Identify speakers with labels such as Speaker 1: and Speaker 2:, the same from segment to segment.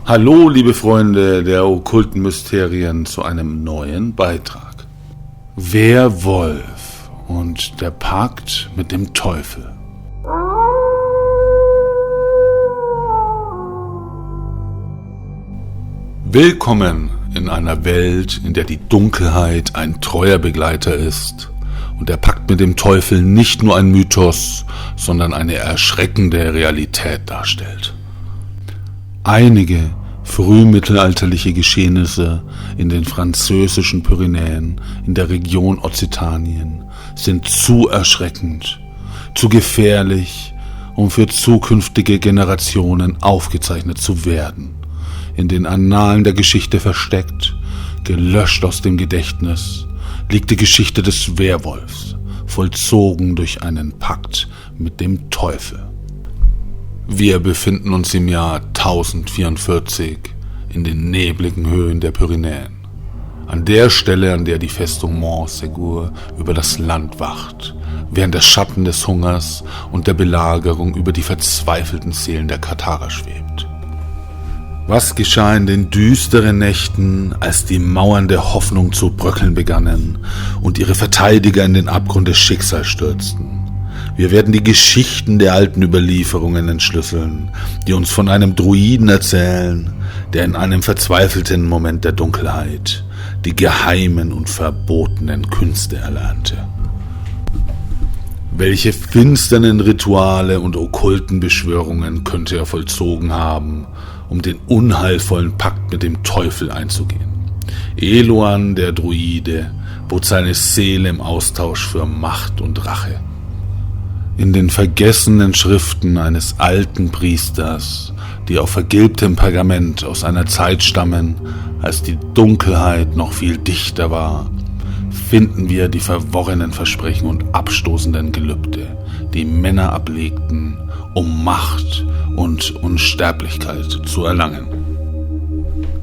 Speaker 1: Hallo, liebe Freunde der okkulten Mysterien, zu einem neuen Beitrag. Werwolf und der Pakt mit dem Teufel. Willkommen in einer Welt, in der die Dunkelheit ein treuer Begleiter ist und der Pakt mit dem Teufel nicht nur ein Mythos, sondern eine erschreckende Realität darstellt. Einige frühmittelalterliche Geschehnisse in den französischen Pyrenäen, in der Region Occitanien, sind zu erschreckend, zu gefährlich, um für zukünftige Generationen aufgezeichnet zu werden, in den Annalen der Geschichte versteckt, gelöscht aus dem Gedächtnis, liegt die Geschichte des Werwolfs, vollzogen durch einen Pakt mit dem Teufel. Wir befinden uns im Jahr 1044 in den nebligen Höhen der Pyrenäen. An der Stelle, an der die Festung Montségur über das Land wacht, während der Schatten des Hungers und der Belagerung über die verzweifelten Seelen der Katharer schwebt. Was geschah in den düsteren Nächten, als die Mauern der Hoffnung zu bröckeln begannen und ihre Verteidiger in den Abgrund des Schicksals stürzten? Wir werden die Geschichten der alten Überlieferungen entschlüsseln, die uns von einem Druiden erzählen, der in einem verzweifelten Moment der Dunkelheit die geheimen und verbotenen Künste erlernte. Welche finsteren Rituale und okkulten Beschwörungen könnte er vollzogen haben, um den unheilvollen Pakt mit dem Teufel einzugehen? Eloan, der Druide, bot seine Seele im Austausch für Macht und Rache. In den vergessenen Schriften eines alten Priesters, die auf vergilbtem Pergament aus einer Zeit stammen, als die Dunkelheit noch viel dichter war, finden wir die verworrenen Versprechen und abstoßenden Gelübde, die Männer ablegten, um Macht und Unsterblichkeit zu erlangen.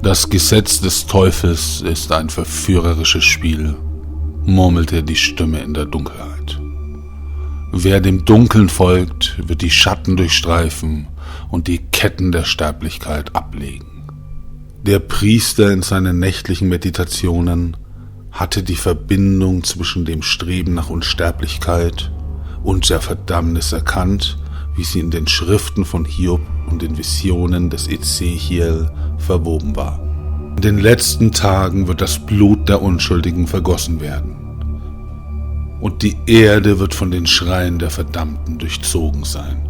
Speaker 1: Das Gesetz des Teufels ist ein verführerisches Spiel, murmelte die Stimme in der Dunkelheit. Wer dem Dunkeln folgt, wird die Schatten durchstreifen und die Ketten der Sterblichkeit ablegen. Der Priester in seinen nächtlichen Meditationen hatte die Verbindung zwischen dem Streben nach Unsterblichkeit und der Verdammnis erkannt, wie sie in den Schriften von Hiob und den Visionen des Ezechiel verwoben war. In den letzten Tagen wird das Blut der Unschuldigen vergossen werden. Und die Erde wird von den Schreien der Verdammten durchzogen sein.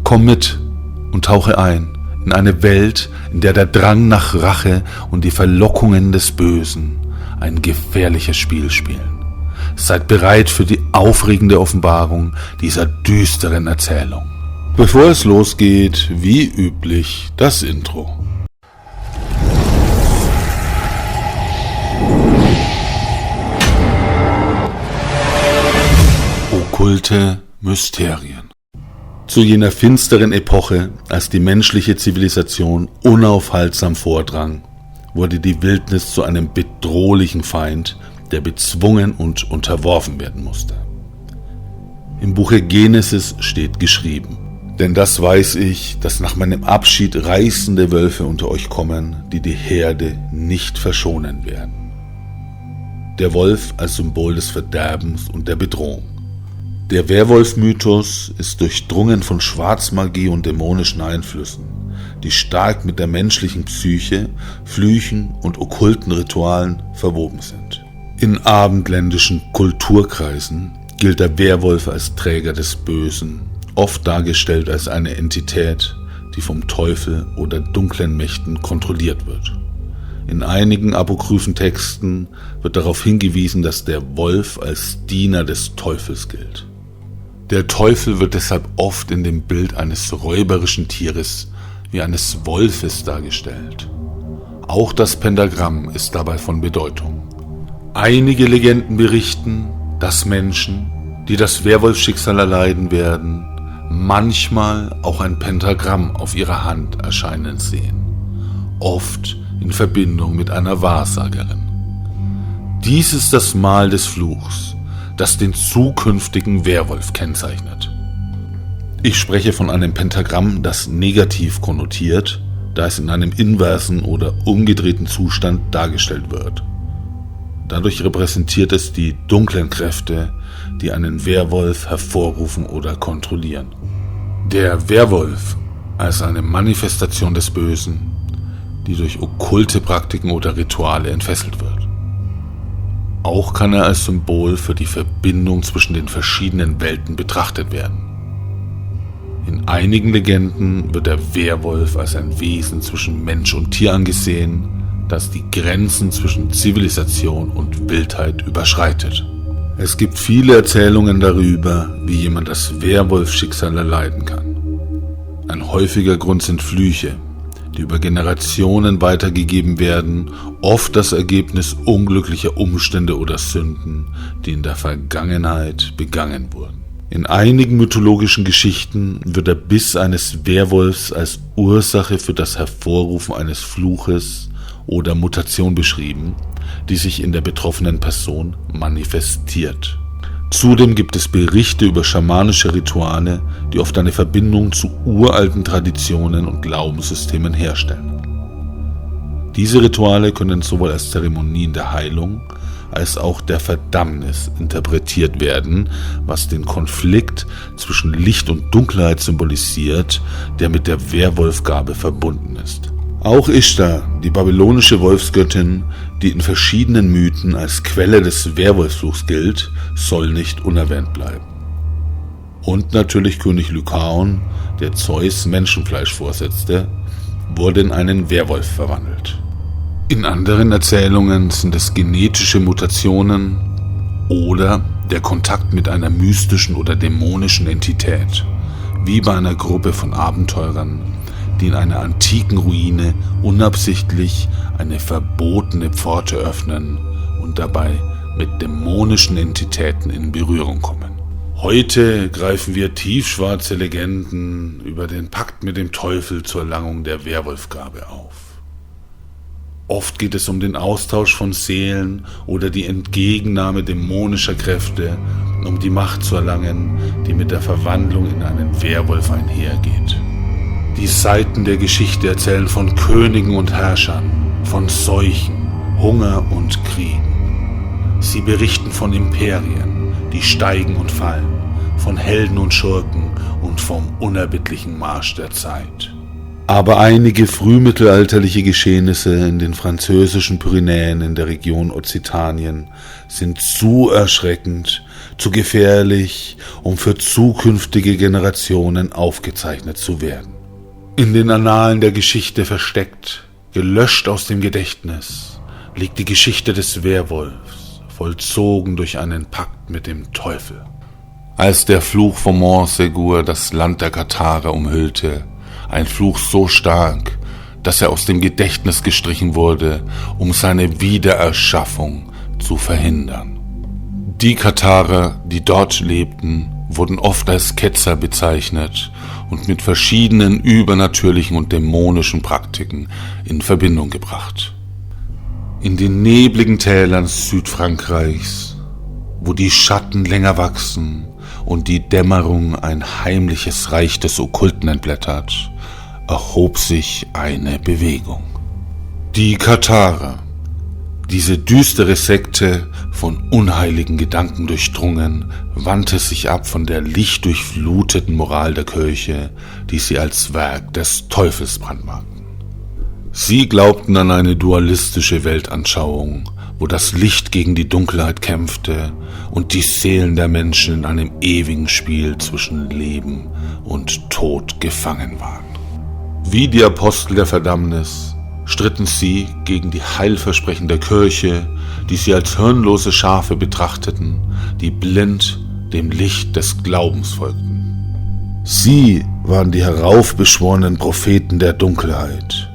Speaker 1: Komm mit und tauche ein in eine Welt, in der der Drang nach Rache und die Verlockungen des Bösen ein gefährliches Spiel spielen. Seid bereit für die aufregende Offenbarung dieser düsteren Erzählung. Bevor es losgeht, wie üblich, das Intro. Okkulte Mysterien. Zu jener finsteren Epoche, als die menschliche Zivilisation unaufhaltsam vordrang, wurde die Wildnis zu einem bedrohlichen Feind, der bezwungen und unterworfen werden musste. Im Buche Genesis steht geschrieben: Denn das weiß ich, dass nach meinem Abschied reißende Wölfe unter euch kommen, die die Herde nicht verschonen werden. Der Wolf als Symbol des Verderbens und der Bedrohung. Der Werwolf-Mythos ist durchdrungen von Schwarzmagie und dämonischen Einflüssen, die stark mit der menschlichen Psyche, Flüchen und okkulten Ritualen verwoben sind. In abendländischen Kulturkreisen gilt der Werwolf als Träger des Bösen, oft dargestellt als eine Entität, die vom Teufel oder dunklen Mächten kontrolliert wird. In einigen apokryphen Texten wird darauf hingewiesen, dass der Wolf als Diener des Teufels gilt. Der Teufel wird deshalb oft in dem Bild eines räuberischen Tieres wie eines Wolfes dargestellt. Auch das Pentagramm ist dabei von Bedeutung. Einige Legenden berichten, dass Menschen, die das Werwolfschicksal erleiden werden, manchmal auch ein Pentagramm auf ihrer Hand erscheinen sehen, oft in Verbindung mit einer Wahrsagerin. Dies ist das Mal des Fluchs, das den zukünftigen Werwolf kennzeichnet. Ich spreche von einem Pentagramm, das negativ konnotiert, da es in einem inversen oder umgedrehten Zustand dargestellt wird. Dadurch repräsentiert es die dunklen Kräfte, die einen Werwolf hervorrufen oder kontrollieren. Der Werwolf als eine Manifestation des Bösen, die durch okkulte Praktiken oder Rituale entfesselt wird. Auch kann er als Symbol für die Verbindung zwischen den verschiedenen Welten betrachtet werden. In einigen Legenden wird der Werwolf als ein Wesen zwischen Mensch und Tier angesehen, das die Grenzen zwischen Zivilisation und Wildheit überschreitet. Es gibt viele Erzählungen darüber, wie jemand das Werwolf-Schicksal erleiden kann. Ein häufiger Grund sind Flüche, die über Generationen weitergegeben werden, oft das Ergebnis unglücklicher Umstände oder Sünden, die in der Vergangenheit begangen wurden. In einigen mythologischen Geschichten wird der Biss eines Werwolfs als Ursache für das Hervorrufen eines Fluches oder Mutation beschrieben, die sich in der betroffenen Person manifestiert. Zudem gibt es Berichte über schamanische Rituale, die oft eine Verbindung zu uralten Traditionen und Glaubenssystemen herstellen. Diese Rituale können sowohl als Zeremonien der Heilung als auch der Verdammnis interpretiert werden, was den Konflikt zwischen Licht und Dunkelheit symbolisiert, der mit der Werwolfgabe verbunden ist. Auch Ishtar, die babylonische Wolfsgöttin, die in verschiedenen Mythen als Quelle des Werwolfsfluchs gilt, soll nicht unerwähnt bleiben. Und natürlich König Lykaon, der Zeus Menschenfleisch vorsetzte, wurde in einen Werwolf verwandelt. In anderen Erzählungen sind es genetische Mutationen oder der Kontakt mit einer mystischen oder dämonischen Entität, wie bei einer Gruppe von Abenteurern, die in einer antiken Ruine unabsichtlich eine verbotene Pforte öffnen und dabei mit dämonischen Entitäten in Berührung kommen. Heute greifen wir tiefschwarze Legenden über den Pakt mit dem Teufel zur Erlangung der Werwolfgabe auf. Oft geht es um den Austausch von Seelen oder die Entgegennahme dämonischer Kräfte, um die Macht zu erlangen, die mit der Verwandlung in einen Werwolf einhergeht. Die Seiten der Geschichte erzählen von Königen und Herrschern, von Seuchen, Hunger und Kriegen. Sie berichten von Imperien, die steigen und fallen, von Helden und Schurken und vom unerbittlichen Marsch der Zeit. Aber einige frühmittelalterliche Geschehnisse in den französischen Pyrenäen in der Region Occitanien sind zu erschreckend, zu gefährlich, um für zukünftige Generationen aufgezeichnet zu werden. In den Annalen der Geschichte versteckt, gelöscht aus dem Gedächtnis, liegt die Geschichte des Werwolfs, vollzogen durch einen Pakt mit dem Teufel. Als der Fluch von Montségur das Land der Katharer umhüllte, ein Fluch so stark, dass er aus dem Gedächtnis gestrichen wurde, um seine Wiedererschaffung zu verhindern. Die Katharer, die dort lebten, wurden oft als Ketzer bezeichnet und mit verschiedenen übernatürlichen und dämonischen Praktiken in Verbindung gebracht. In den nebligen Tälern Südfrankreichs, wo die Schatten länger wachsen und die Dämmerung ein heimliches Reich des Okkulten entblättert, erhob sich eine Bewegung. Die Katharer, diese düstere Sekte, von unheiligen Gedanken durchdrungen, wandte sich ab von der lichtdurchfluteten Moral der Kirche, die sie als Werk des Teufels brandmarkten. Sie glaubten an eine dualistische Weltanschauung, wo das Licht gegen die Dunkelheit kämpfte und die Seelen der Menschen in einem ewigen Spiel zwischen Leben und Tod gefangen waren. Wie die Apostel der Verdammnis stritten sie gegen die Heilversprechen der Kirche, die sie als hirnlose Schafe betrachteten, die blind dem Licht des Glaubens folgten. Sie waren die heraufbeschworenen Propheten der Dunkelheit,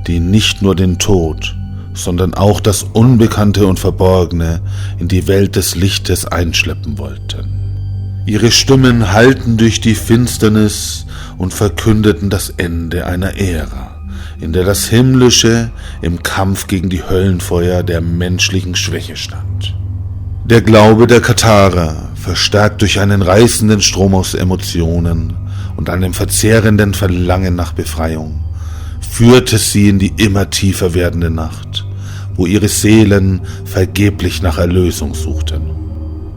Speaker 1: die nicht nur den Tod, sondern auch das Unbekannte und Verborgene in die Welt des Lichtes einschleppen wollten. Ihre Stimmen hallten durch die Finsternis und verkündeten das Ende einer Ära, in der das Himmlische im Kampf gegen die Höllenfeuer der menschlichen Schwäche stand. Der Glaube der Katharer, verstärkt durch einen reißenden Strom aus Emotionen und einem verzehrenden Verlangen nach Befreiung, führte sie in die immer tiefer werdende Nacht, wo ihre Seelen vergeblich nach Erlösung suchten.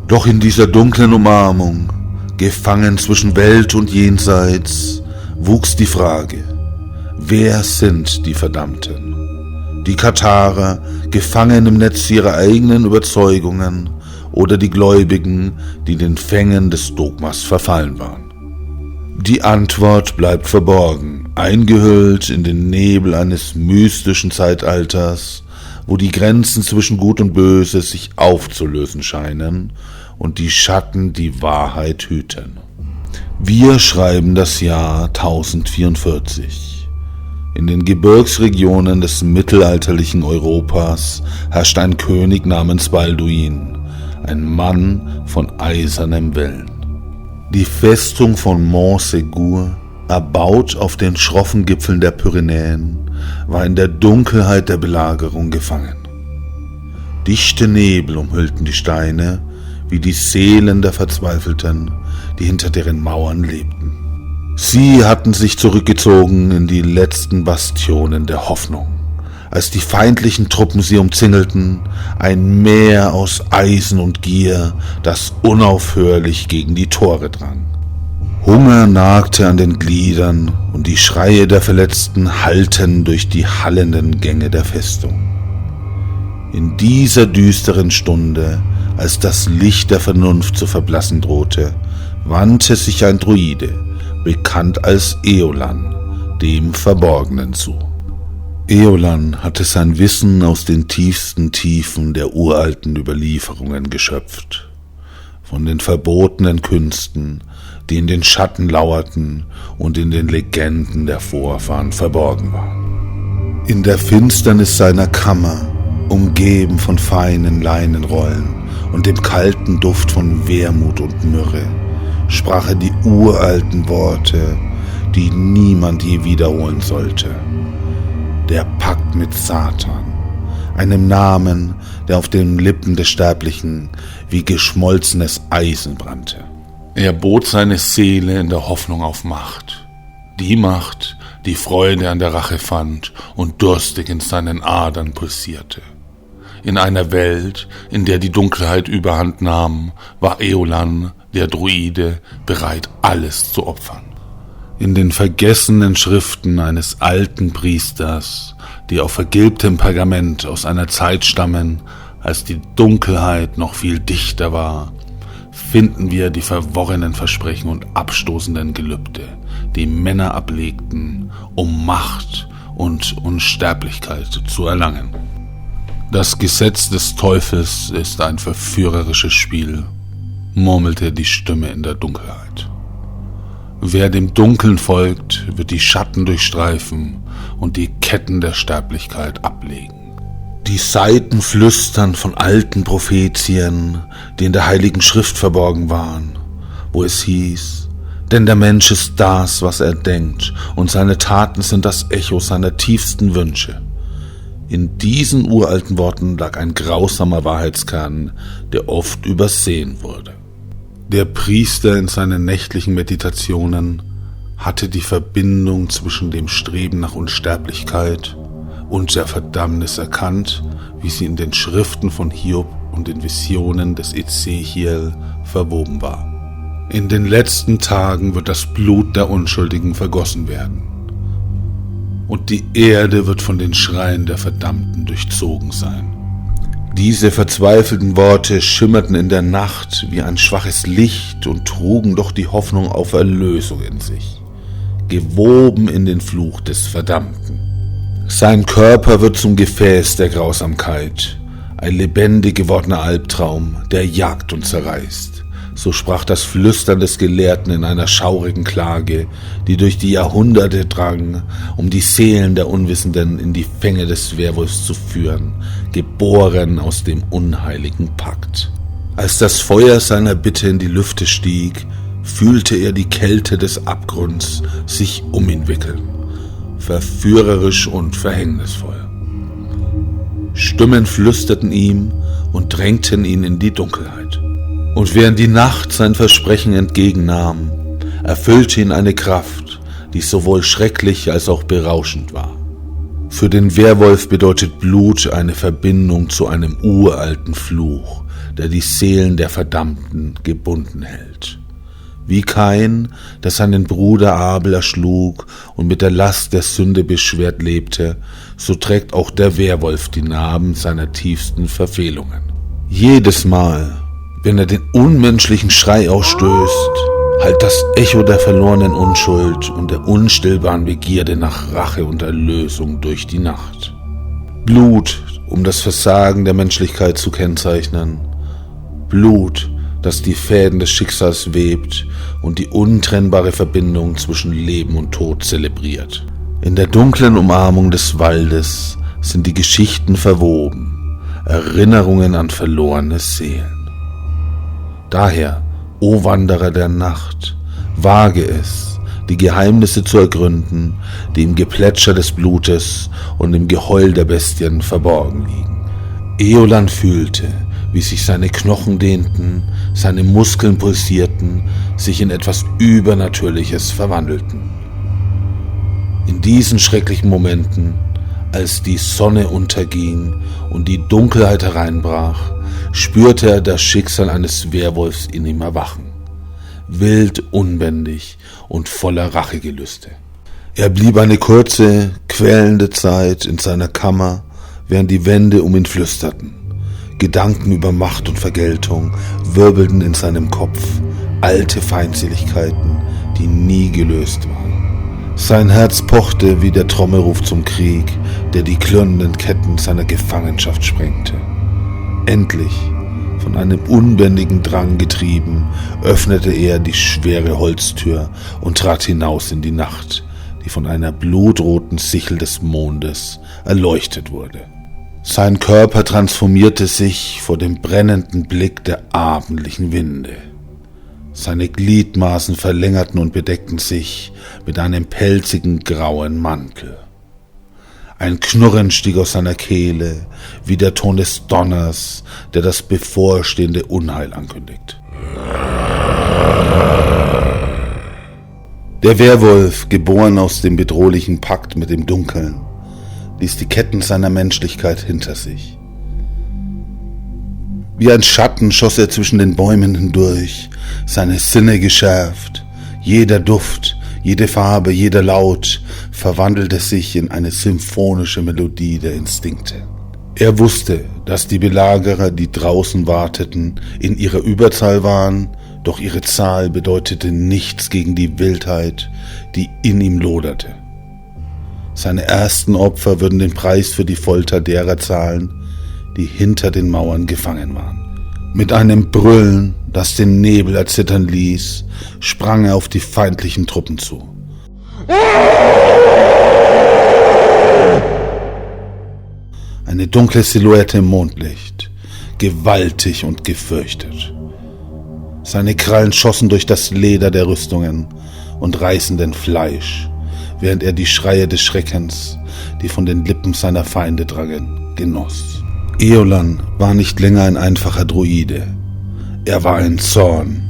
Speaker 1: Doch in dieser dunklen Umarmung, gefangen zwischen Welt und Jenseits, wuchs die Frage: Wer sind die Verdammten? Die Katharer, gefangen im Netz ihrer eigenen Überzeugungen, oder die Gläubigen, die den Fängen des Dogmas verfallen waren? Die Antwort bleibt verborgen, eingehüllt in den Nebel eines mystischen Zeitalters, wo die Grenzen zwischen Gut und Böse sich aufzulösen scheinen und die Schatten die Wahrheit hüten. Wir schreiben das Jahr 1044. In den Gebirgsregionen des mittelalterlichen Europas herrscht ein König namens Balduin, ein Mann von eisernem Willen. Die Festung von Montségur, erbaut auf den schroffen Gipfeln der Pyrenäen, war in der Dunkelheit der Belagerung gefangen. Dichte Nebel umhüllten die Steine, wie die Seelen der Verzweifelten, die hinter deren Mauern lebten. Sie hatten sich zurückgezogen in die letzten Bastionen der Hoffnung, als die feindlichen Truppen sie umzingelten, ein Meer aus Eisen und Gier, das unaufhörlich gegen die Tore drang. Hunger nagte an den Gliedern und die Schreie der Verletzten hallten durch die hallenden Gänge der Festung. In dieser düsteren Stunde, als das Licht der Vernunft zu verblassen drohte, wandte sich ein Druide, bekannt als Eolan, dem Verborgenen zu. Eolan hatte sein Wissen aus den tiefsten Tiefen der uralten Überlieferungen geschöpft, von den verbotenen Künsten, die in den Schatten lauerten und in den Legenden der Vorfahren verborgen waren. In der Finsternis seiner Kammer, umgeben von feinen Leinenrollen und dem kalten Duft von Wermut und Myrrhe, sprach er die uralten Worte, die niemand je wiederholen sollte. Der Pakt mit Satan, einem Namen, der auf den Lippen des Sterblichen wie geschmolzenes Eisen brannte. Er bot seine Seele in der Hoffnung auf Macht. Die Macht, die Freude an der Rache fand und durstig in seinen Adern pulsierte. In einer Welt, in der die Dunkelheit überhand nahm, war Eolan, der Druide, bereit, alles zu opfern. In den vergessenen Schriften eines alten Priesters, die auf vergilbtem Pergament aus einer Zeit stammen, als die Dunkelheit noch viel dichter war, finden wir die verworrenen Versprechen und abstoßenden Gelübde, die Männer ablegten, um Macht und Unsterblichkeit zu erlangen. Das Gesetz des Teufels ist ein verführerisches Spiel, murmelte die Stimme in der Dunkelheit. Wer dem Dunkeln folgt, wird die Schatten durchstreifen und die Ketten der Sterblichkeit ablegen. Die Saiten flüstern von alten Prophetien, die in der Heiligen Schrift verborgen waren, wo es hieß: Denn der Mensch ist das, was er denkt, und seine Taten sind das Echo seiner tiefsten Wünsche. In diesen uralten Worten lag ein grausamer Wahrheitskern, der oft übersehen wurde. Der Priester in seinen nächtlichen Meditationen hatte die Verbindung zwischen dem Streben nach Unsterblichkeit und der Verdammnis erkannt, wie sie in den Schriften von Hiob und den Visionen des Ezechiel verwoben war. In den letzten Tagen wird das Blut der Unschuldigen vergossen werden, und die Erde wird von den Schreien der Verdammten durchzogen sein. Diese verzweifelten Worte schimmerten in der Nacht wie ein schwaches Licht und trugen doch die Hoffnung auf Erlösung in sich, gewoben in den Fluch des Verdammten. Sein Körper wird zum Gefäß der Grausamkeit, ein lebendig gewordener Albtraum, der jagt und zerreißt. So sprach das Flüstern des Gelehrten in einer schaurigen Klage, die durch die Jahrhunderte drang, um die Seelen der Unwissenden in die Fänge des Werwolfs zu führen, geboren aus dem unheiligen Pakt. Als das Feuer seiner Bitte in die Lüfte stieg, fühlte er die Kälte des Abgrunds sich um ihn wickeln, verführerisch und verhängnisvoll. Stimmen flüsterten ihm und drängten ihn in die Dunkelheit. Und während die Nacht sein Versprechen entgegennahm, erfüllte ihn eine Kraft, die sowohl schrecklich als auch berauschend war. Für den Werwolf bedeutet Blut eine Verbindung zu einem uralten Fluch, der die Seelen der Verdammten gebunden hält. Wie Kain, der seinen Bruder Abel erschlug und mit der Last der Sünde beschwert lebte, so trägt auch der Werwolf die Narben seiner tiefsten Verfehlungen. Jedes Mal, wenn er den unmenschlichen Schrei ausstößt, hallt das Echo der verlorenen Unschuld und der unstillbaren Begierde nach Rache und Erlösung durch die Nacht. Blut, um das Versagen der Menschlichkeit zu kennzeichnen. Blut, das die Fäden des Schicksals webt und die untrennbare Verbindung zwischen Leben und Tod zelebriert. In der dunklen Umarmung des Waldes sind die Geschichten verwoben, Erinnerungen an verlorene Seelen. Daher, o Wanderer der Nacht, wage es, die Geheimnisse zu ergründen, die im Geplätscher des Blutes und im Geheul der Bestien verborgen liegen. Eolan fühlte, wie sich seine Knochen dehnten, seine Muskeln pulsierten, sich in etwas Übernatürliches verwandelten. In diesen schrecklichen Momenten, als die Sonne unterging und die Dunkelheit hereinbrach, spürte er das Schicksal eines Werwolfs in ihm erwachen, wild, unbändig und voller Rachegelüste. Er blieb eine kurze, quälende Zeit in seiner Kammer, während die Wände um ihn flüsterten. Gedanken über Macht und Vergeltung wirbelten in seinem Kopf, alte Feindseligkeiten, die nie gelöst waren. Sein Herz pochte wie der Trommelruf zum Krieg, der die klirrenden Ketten seiner Gefangenschaft sprengte. Endlich, von einem unbändigen Drang getrieben, öffnete er die schwere Holztür und trat hinaus in die Nacht, die von einer blutroten Sichel des Mondes erleuchtet wurde. Sein Körper transformierte sich vor dem brennenden Blick der abendlichen Winde. Seine Gliedmaßen verlängerten und bedeckten sich mit einem pelzigen grauen Mantel. Ein Knurren stieg aus seiner Kehle, wie der Ton des Donners, der das bevorstehende Unheil ankündigt. Der Werwolf, geboren aus dem bedrohlichen Pakt mit dem Dunkeln, ließ die Ketten seiner Menschlichkeit hinter sich. Wie ein Schatten schoss er zwischen den Bäumen hindurch, seine Sinne geschärft. Jeder Duft, jede Farbe, jeder Laut verwandelte sich in eine symphonische Melodie der Instinkte. Er wusste, dass die Belagerer, die draußen warteten, in ihrer Überzahl waren, doch ihre Zahl bedeutete nichts gegen die Wildheit, die in ihm loderte. Seine ersten Opfer würden den Preis für die Folter derer zahlen, die hinter den Mauern gefangen waren. Mit einem Brüllen, das den Nebel erzittern ließ, sprang er auf die feindlichen Truppen zu. Eine dunkle Silhouette im Mondlicht, gewaltig und gefürchtet. Seine Krallen schossen durch das Leder der Rüstungen und reißenden Fleisch, während er die Schreie des Schreckens, die von den Lippen seiner Feinde drangen, genoss. Eolan war nicht länger ein einfacher Druide. Er war ein Zorn,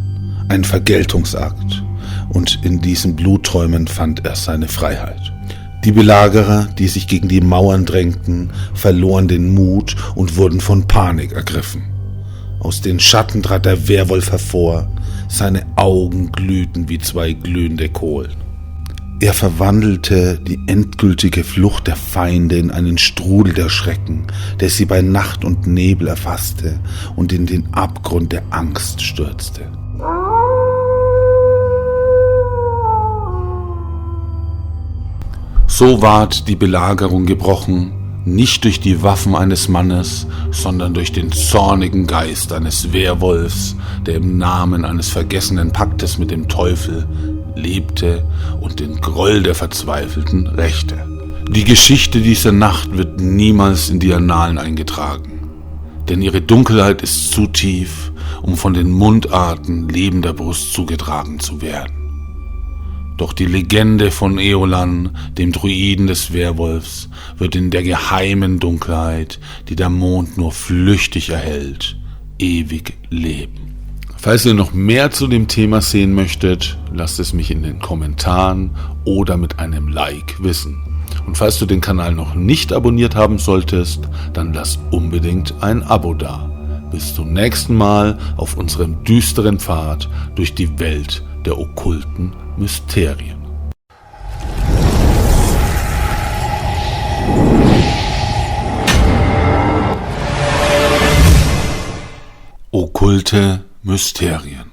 Speaker 1: ein Vergeltungsakt, und in diesen Blutträumen fand er seine Freiheit. Die Belagerer, die sich gegen die Mauern drängten, verloren den Mut und wurden von Panik ergriffen. Aus den Schatten trat der Werwolf hervor, seine Augen glühten wie zwei glühende Kohlen. Er verwandelte die endgültige Flucht der Feinde in einen Strudel der Schrecken, der sie bei Nacht und Nebel erfasste und in den Abgrund der Angst stürzte. So ward die Belagerung gebrochen, nicht durch die Waffen eines Mannes, sondern durch den zornigen Geist eines Werwolfs, der im Namen eines vergessenen Paktes mit dem Teufel lebte und den Groll der Verzweifelten rächte. Die Geschichte dieser Nacht wird niemals in die Annalen eingetragen, denn ihre Dunkelheit ist zu tief, um von den Mundarten lebender Brust zugetragen zu werden. Doch die Legende von Eolan, dem Druiden des Werwolfs, wird in der geheimen Dunkelheit, die der Mond nur flüchtig erhellt, ewig leben. Falls ihr noch mehr zu dem Thema sehen möchtet, lasst es mich in den Kommentaren oder mit einem Like wissen. Und falls du den Kanal noch nicht abonniert haben solltest, dann lass unbedingt ein Abo da. Bis zum nächsten Mal auf unserem düsteren Pfad durch die Welt der okkulten Mysterien. Okkulte Mysterien.